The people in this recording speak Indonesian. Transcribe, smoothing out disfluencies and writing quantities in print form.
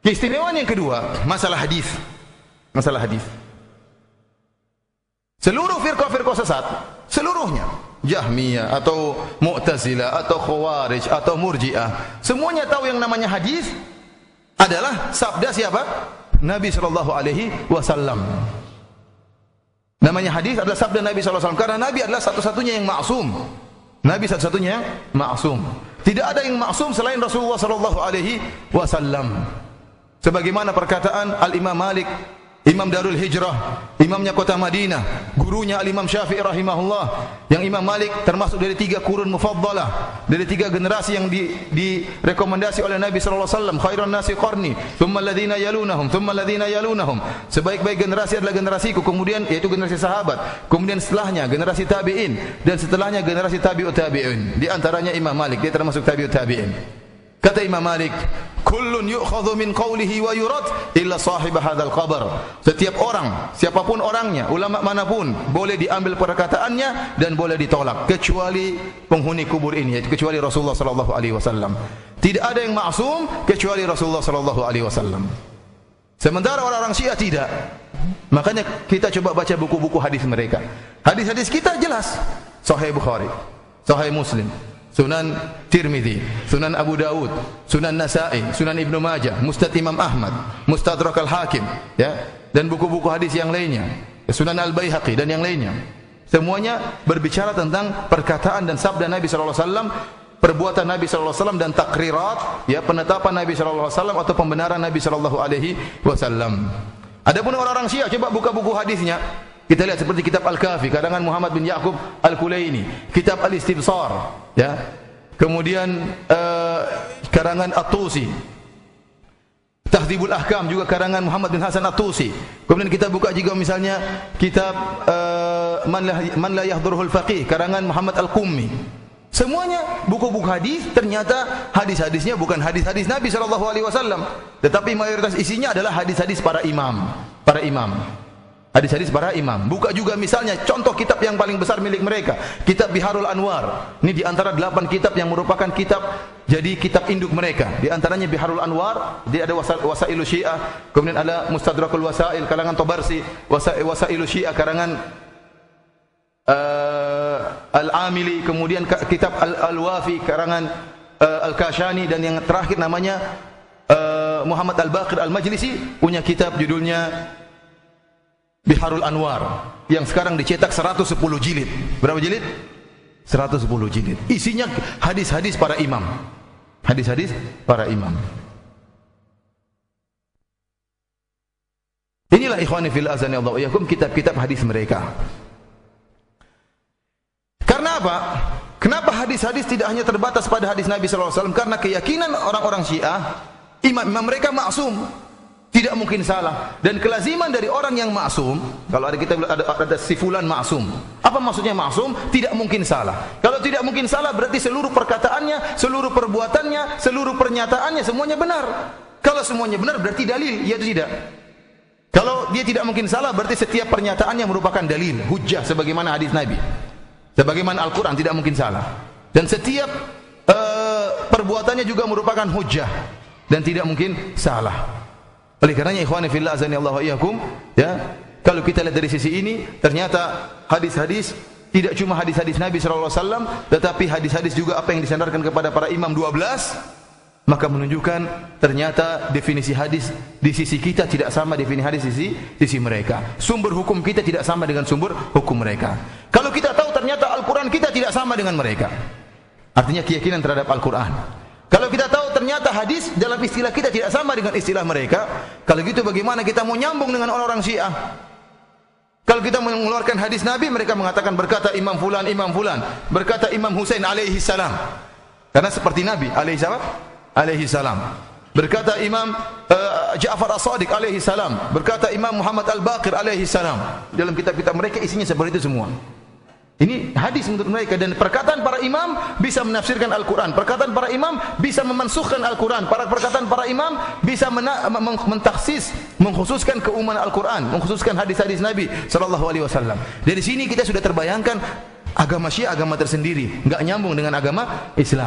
Keistimewaan yang kedua, masalah hadis. Masalah hadis. Seluruh firqah-firqah sesat, seluruhnya, Jahmiyah atau Mu'tazilah atau Khawarij atau Murji'ah, semuanya tahu yang namanya hadis adalah sabda siapa? Nabi sallallahu alaihi wasallam. Namanya hadis adalah sabda Nabi sallallahu alaihi wasallam karena Nabi adalah satu-satunya yang maksum. Nabi satu-satunya yang maksum. Tidak ada yang maksum selain Rasulullah sallallahu alaihi wasallam. Sebagaimana perkataan Al-Imam Malik, Imam Darul Hijrah, imamnya kota Madinah, gurunya Al-Imam Syafi'i rahimahullah, yang Imam Malik termasuk dari 3 kurun mufaddalah, dari 3 generasi yang direkomendasi oleh Nabi sallallahu alaihi wasallam, khairun nasi qarni, thumma alladhina yalunahum, thumma alladhina yalunahum. Sebaik-baik generasi adalah generasiku, kemudian yaitu generasi sahabat, kemudian setelahnya generasi tabi'in, dan setelahnya generasi tabi'ut tabi'in. Di antaranya Imam Malik, dia termasuk tabi'ut tabi'in. Kata Imam Malik, kullun yu'khadhu min qawlihi wa yurad illa sahib hadzal qabr. Setiap orang, siapapun orangnya, ulama manapun, boleh diambil perkataannya dan boleh ditolak kecuali penghuni kubur ini, yaitu kecuali Rasulullah sallallahu alaihi wasallam. Tidak ada yang maksum kecuali Rasulullah sallallahu alaihi wasallam. Sementara orang-orang Syiah tidak. Makanya kita coba baca buku-buku hadis mereka. Hadis-hadis kita jelas. Sahih Bukhari, Sahih Muslim, Sunan Tirmidzi, Sunan Abu Dawud, Sunan Nasa'i, Sunan Ibnu Majah, Musnad Imam Ahmad, Mustadrak Al-Hakim, ya, dan buku-buku hadis yang lainnya, Sunan Al-Baihaqi dan yang lainnya. Semuanya berbicara tentang perkataan dan sabda Nabi sallallahu alaihi wasallam, perbuatan Nabi sallallahu alaihi wasallam dan takrirat, ya, penetapan Nabi sallallahu alaihi wasallam atau pembenaran Nabi sallallahu alaihi wasallam. Adapun orang-orang Syiah, coba buka buku hadisnya. Kita lihat seperti kitab Al-Kafi karangan Muhammad bin Ya'qub Al-Kulaini, kitab Al-Istibsar, ya. Kemudian karangan At-Tusi, Tahdzibul Ahkam juga karangan Muhammad bin Hasan At-Tusi. Kemudian kita buka juga misalnya kitab Man la yahdhuruhul faqih karangan Muhammad Al-Qummi. Semuanya buku-buku hadis, ternyata hadis-hadisnya bukan hadis-hadis Nabi sallallahu alaihi wasallam, tetapi mayoritas isinya adalah hadis-hadis para imam, hadis-hadis para imam. Buka juga misalnya contoh kitab yang paling besar milik mereka, kitab Biharul Anwar. Ini di antara 8 kitab yang merupakan kitab, jadi kitab induk mereka. Di antaranya Biharul Anwar, dia ada Wasailu Syiah, kemudian ada Mustadrakul Wasail karangan Tabarsi, Wasailu Syiah karangan Al-Amili, kemudian kitab Al-Wafi karangan Al-Kashani, dan yang terakhir namanya Muhammad Al-Baqir Al-Majlisi punya kitab judulnya Biharul Anwar yang sekarang dicetak 110 jilid. Berapa jilid? 110 jilid. Isinya hadis-hadis para imam. Hadis-hadis para imam. Inilah ikhwani fil azani Allah wa yakum, kitab-kitab hadis mereka. Karena apa? Kenapa hadis-hadis tidak hanya terbatas pada hadis Nabi sallallahu alaihi wasallam? Karena keyakinan orang-orang Syiah, imam mereka maksum, tidak mungkin salah. Dan kelaziman dari orang yang maksum, kalau ada si fulan maksum, apa maksudnya maksum? Tidak mungkin salah. Kalau tidak mungkin salah berarti seluruh perkataannya, seluruh perbuatannya, seluruh pernyataannya semuanya benar. Kalau semuanya benar berarti dalil, ya atau tidak? Kalau dia tidak mungkin salah berarti setiap pernyataannya merupakan dalil, hujjah, sebagaimana hadis Nabi, sebagaimana Al-Quran tidak mungkin salah. Dan setiap perbuatannya juga merupakan hujjah dan tidak mungkin salah. Oleh karenanya ikhwani fillah azani Allah wa iyyakum, ya, kalau kita lihat dari sisi ini, ternyata hadis-hadis tidak cuma hadis-hadis Nabi sallallahu alaihi wasallam, tetapi hadis-hadis juga apa yang disandarkan kepada para imam 12, maka menunjukkan ternyata definisi hadis di sisi kita tidak sama definisi hadis di sisi mereka. Sumber hukum kita tidak sama dengan sumber hukum mereka. Kalau kita tahu ternyata Al-Qur'an kita tidak sama dengan mereka, artinya keyakinan terhadap Al-Qur'an. Kalau kita tahu ternyata hadis dalam istilah kita tidak sama dengan istilah mereka, kalau gitu bagaimana kita mau nyambung dengan orang-orang Syiah? Kalau kita mengeluarkan hadis Nabi, mereka mengatakan berkata Imam Fulan, berkata Imam Husain alaihi salam. Karena seperti Nabi alaihi salam. Berkata Imam Ja'far As-Sadiq alaihi salam, berkata Imam Muhammad Al-Baqir alaihi salam. Dalam kitab-kitab mereka isinya seperti itu semua. Ini hadis menurut mereka, dan perkataan para imam bisa menafsirkan Al-Quran. Perkataan para imam bisa memansukhkan Al-Quran. Perkataan para imam bisa mentaksis, mengkhususkan keumuman Al-Quran, mengkhususkan hadis-hadis Nabi sallallahu alaihi wasallam. Dari sini kita sudah terbayangkan agama Syiah agama tersendiri, enggak nyambung dengan agama Islam.